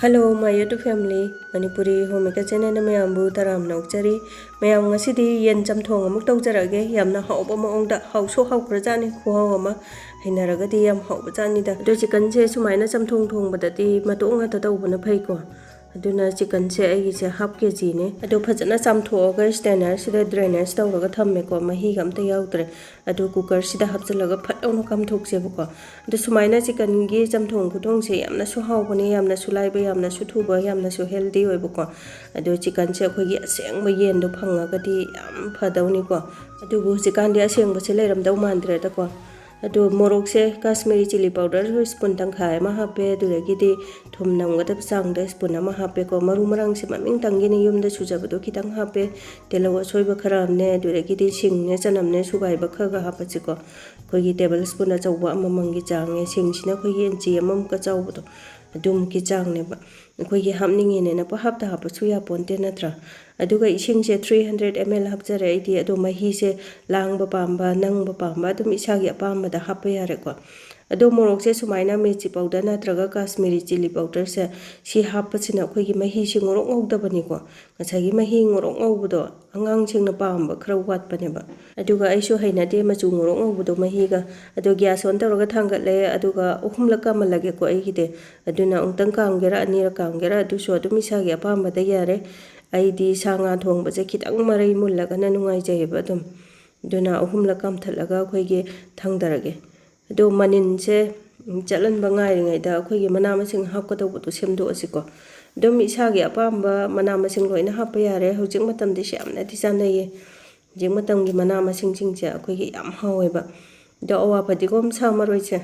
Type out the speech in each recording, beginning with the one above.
Hello, my YouTube family. Manipuri homemaker channel na mayambu taram naukchari. Mayam ngasidi yen chamthong amuk tawjarage yamna hauba maongda hauso haukrajani khuhaw ama hinaragadi yam hauba chani da. Do chicken che sumaina chamthong thongbadati matonga tatawbana phai ko. Aduna chicken che ai se half kg ne. Ado phajana chamthoga strainer sida drainage tawraga thamme ko mahi gamta yautre. Ado cooker sida hapchalaga phatawna kam thokse ko. Ado sumaina chicken gi chamthong khutong se yamna su hawbani yamna sulai ba yamna su thuba yamna su healthy oi ko. Ado chicken che khoi gi aseng ba yen do phangagadi yam phadawni ko. Ado bu chicken di aseng ba se leiram daw mandre ta ko. Ado morok se Kashmiri chili powder spoon tangkhai ma hape duragidi thum namgada sang da spoon ama hape ko maru marang se maming tangini yumda sujabado kitang hape telawa soiba kharam ne duragidi sing ne chanam ne subai ba khaga hapachi ko khogi tablespoon achawba ama mangi change sing sina khogi enchi amam ka chawbado adum ki chang ne ba khogi hamningi ne na pa hapta hapachu ya ponte natra aduga ising se 300 ml hapjare idi adu mahi se langba pamba nangba pamba dum isagi apamba da hapa yare ko ado morok se sumaina mirchi powder natraga Kashmiri chili powder se si hapachina khogi mahi se ngorok ngawdabani ko ngasagi mahi ngorok ngawbudo angang singna pamba khra watpane ba aduga aisu hainade machu ngorok ngawbudo mahi ga ado gas on tawraga thangatle aduga uhumlaka malage ko aigide aduna ungtang kamgera anira kamgera adu so adu misagi apamba da yare aidi sanga thongba je khitang marai mullaga na nungai jayeba dum duna uhumla kam thalaga khoige thangdarage do manin se chalan bangai ngai da khoige mana masing hapka tawbu semdo asiko dum isagi apamba mana masing loina hapa yare hojing matam de syamna ti sanaye jing matam gi mana masing singcha khoige yam haweba do awa padigom samaroi che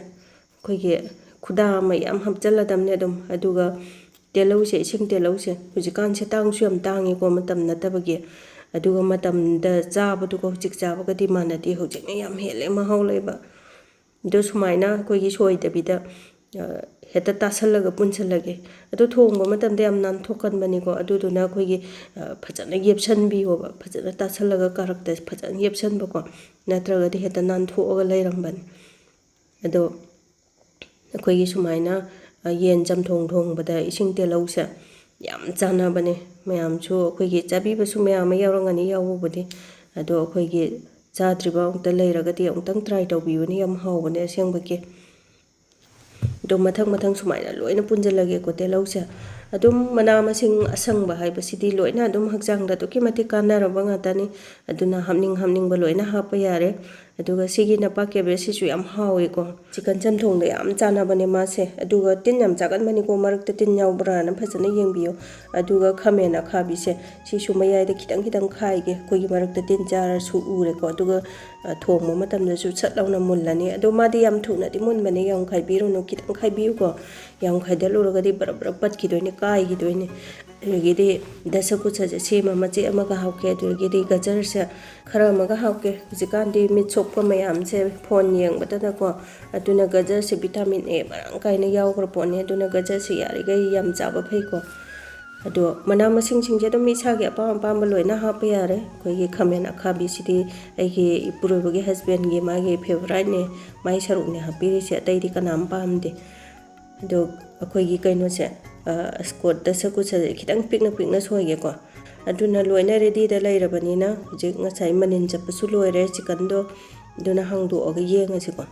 khoige khuda mai am hapjala damne dum aduga telo se sing telo se hujikan se tang suam tangi ko matam natabagi aduga matam da chaba du ko chik chaba ga di manati hojik yam hele ma hawleba do sumaina ko gi soi da bida heta tasalaga punsalage adu thongba matam de am nan thokan bani ko adu duna ko gi phajana yepsan bi ho ba phajana tasalaga karakta phajana yepsan ba ko natraga di heta nan thoga leiram ban ado ko gi sumaina yen chamthong thong bada ising te lausa yam chana bane mayam chu khoi gi chabi basu mayam yaurangani yawbudi ado khoi gi chatriba ungta leiraga ti ungtang try tawbi bani yam haw bane aseng bake do mathang sumaina loina punjalage ko te lausa adum mana masing asang ba hai basidi loina adum hakjang da to ki mati kanara banga tani aduna hamning ba loina hapa yare aduga sigi na pa ke be si chu yam hawe ko chicken chamthong de yam chana bane ma se aduga tin yam chagan mani ko marak te tin yaw bra na phajana yengbiyo aduga khamena khabi se si su mayai de kitang khai ge ko gi marak te tin jar su ure ko aduga thong mo matam na su chat launa mullani adu ma di yam thuna di mun bane yam khai biru no kitang khai biu ko yam khai de lura ga di bar pat ki doini kai gi doini gidi dasa kucha je sema machi amaga hauke du gidi gajar se khara maga hauke jikan di mit sokpa mayam se phone yeng bata ko aduna gajar se vitamin A barang kaina yaw kor pone aduna gajar se yari ga yam chaba phai ko ado mana masing je do mi sagi apa loina ha pa yare ko gi khamen akhabi sidi ai gi ipuro gi husband gi ma gi favorite ne mai saru ne happy se tai di kanam pam de ado akoi gi kaino se squad da sa kucha khitang pikna soige ko aduna loina ready da lairabani na je ngasai manin chapasu loire chicken do duna hangdu og yenga si ko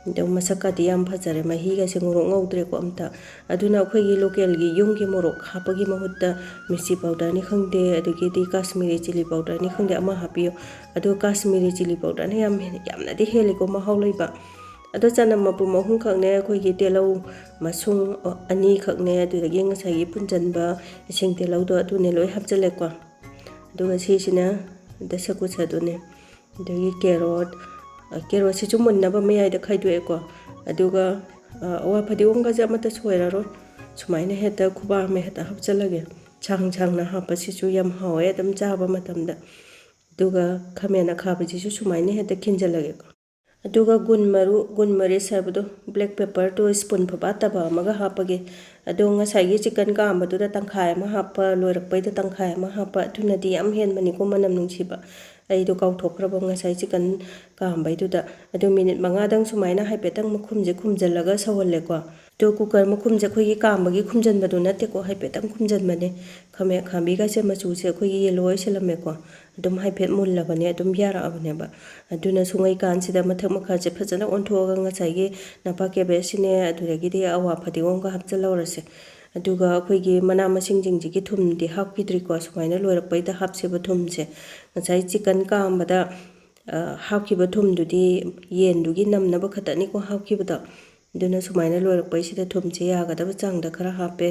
do masaka di yam phajare mahi ga se ngorok ngawdre ko amta aduna khoi gi local gi yung gi morok hapagi mahutta mirchi powder ni khangde adugi di Kashmiri chili powder ni khangde ama hapiyo adu Kashmiri chili powder ne yamna di heli ko mahaulaiba ado chana mapu mahung khakne khoi gi telo masung ani khakne adu gi ngasai gi punjanba ising telo do adu ne loi hapjale ko aduga si sina dasa kucha do ne dagi carrot si chumun na ba mayai da khai do ko aduga awa phadi onga jama ta soira ro sumaina heta khuba me heta hapjalage chang na hapa si chu yam hawe dam chaba matamda aduga khamena khaba ji su sumaina heta khinjalage ko aduga gunmari sabdo black pepper to spoon phaba taba maga hapage ado ngasai gi chicken ka amadu da tangkhai ma hapa loirakpai da tangkhai ma hapa thuna di am hen mani ko manam nungsiba ai do kau thokraba ngasai chicken ka ambai du da ado minute manga dang sumaina hai petang mukhum je khumjalaga sawalle ko तो cooker मखुमसे अखोइगी कामबगी खुमजनबदो नतेको हाइफेटंग खुमजनबने खमे खांबीगासे मचूसे अखोइगी yellow ओइसलमेको अदुम हाइफेट मुल्लबने अदुम याराबनेबा अदुना सुंगै कानसिदा मथक मखासे फजना ओंथोगा ngसाइगी नापा केबेसिने अदुदगिदि अवा फदिगोंगा हपचलौरसे अदुगा अखोइगी मना मसिंगजिंगजिगी थुमदि हापकिद्रिको सुमाइना लोइरकपैदा हापसेबा थुमसे ngसाइ chicken कामबदा हापकिबा थुमदुदि येनदुगी नमनबा खतनिको हापकिबदा अदुना सुमाइना लोइरकपैसिदा थुमसे यागदबा चांगदा खरा हापे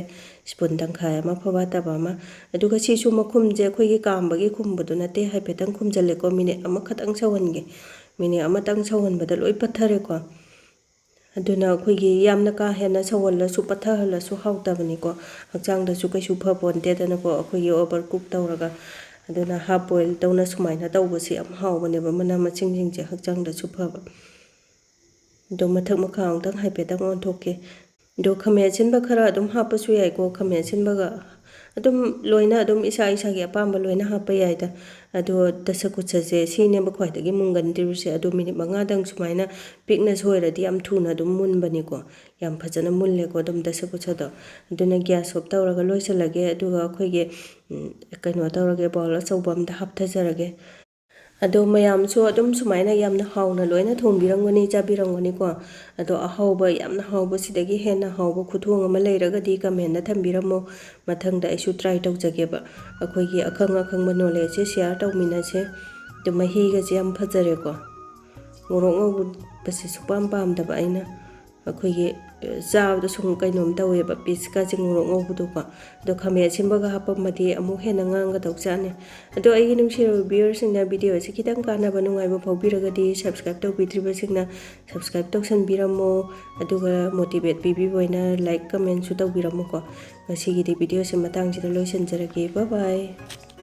spoon तंखाय अमा फबातबा अमा अदुगा Sissu मखुमजे अखोइगी कामबगी खुमबदो नते हाइफेटंग खुमजलेको minute अमा खतंग सवनगे minute अमतंग सवनबदा लोइ पत्थरेको अदुना अखोइगी यामना का हेना सवल्लसु पत्थहलसु हाउतबनिको हक्चांगदसु कैसु फपोन्तेदनको अखोइगी ओवर कुक तौरगा अदुना हाफ बॉइल तौना सुमाइना तौबसे यम हाउबनेबा मना मसिंगजिंगजे हक्चांगदसु फबा दो मथक मखा अंगतंग हाइफेटंग ओंथोके दो खमे सिनबा खरा अदुम हापसु याइको खमे सिनबगा अदुम लोइना अदुम इसा इसागी अपांबा लोइना हापा याइदा अदो दसकुचसे सिनेबा ख्वाइदगी मुंगन दिरुसे अदो मिनिट 5 सुमाइना पिकना सोइरदि याम थुना अदुम मुनबनिको याम फजना मुल्लेको अदुम दसकुचदो अदुना गैस ऑफ तौरगा लोइसलगे अदुगा अखोइगे कइनो तौरगे बॉल अचौबा अमदा हापथजरगे अदो मयामसु अदुम सुमाइना यामना हाउना लोइना थोंबिरंगनी चाबिरंगनीको अदो अहाउबा यामना हाउबसिदगी हेना हाउबा खुथोंग अमा लेरगदि कमेन्ट थंबिरमो मथंगदा आइसु ट्राई तौजगेबा अखोइगी अखंग अखंग नॉलेज से शेयर तौमिनासे दो महीगसे याम फजरेको मोरोक ngौबसे सुपाम पामदबा आइना अखोइगी चाबदा सुंग कइनोम तौवेबा पीसका जिंग मोरोक ngौबदोको दो खमे सिनबगा हापमदि अमु हेना ngang तौचाने अदो आइगी नुंसिरो व्यूअर्ससिंगना वीडियो से खितंग कानाबा नुंगाइबा फाउबिरगदि सब्सक्राइब तौबिद्रिबसिंगना सब्सक्राइब तौसनबिरमो अदुगा मोटिवेट पिबिबोइना लाइक कमेंट सु तौबिरमोको ngasigiди वीडियो से मतंगसिदा लोइसनजरगे बाय बाय।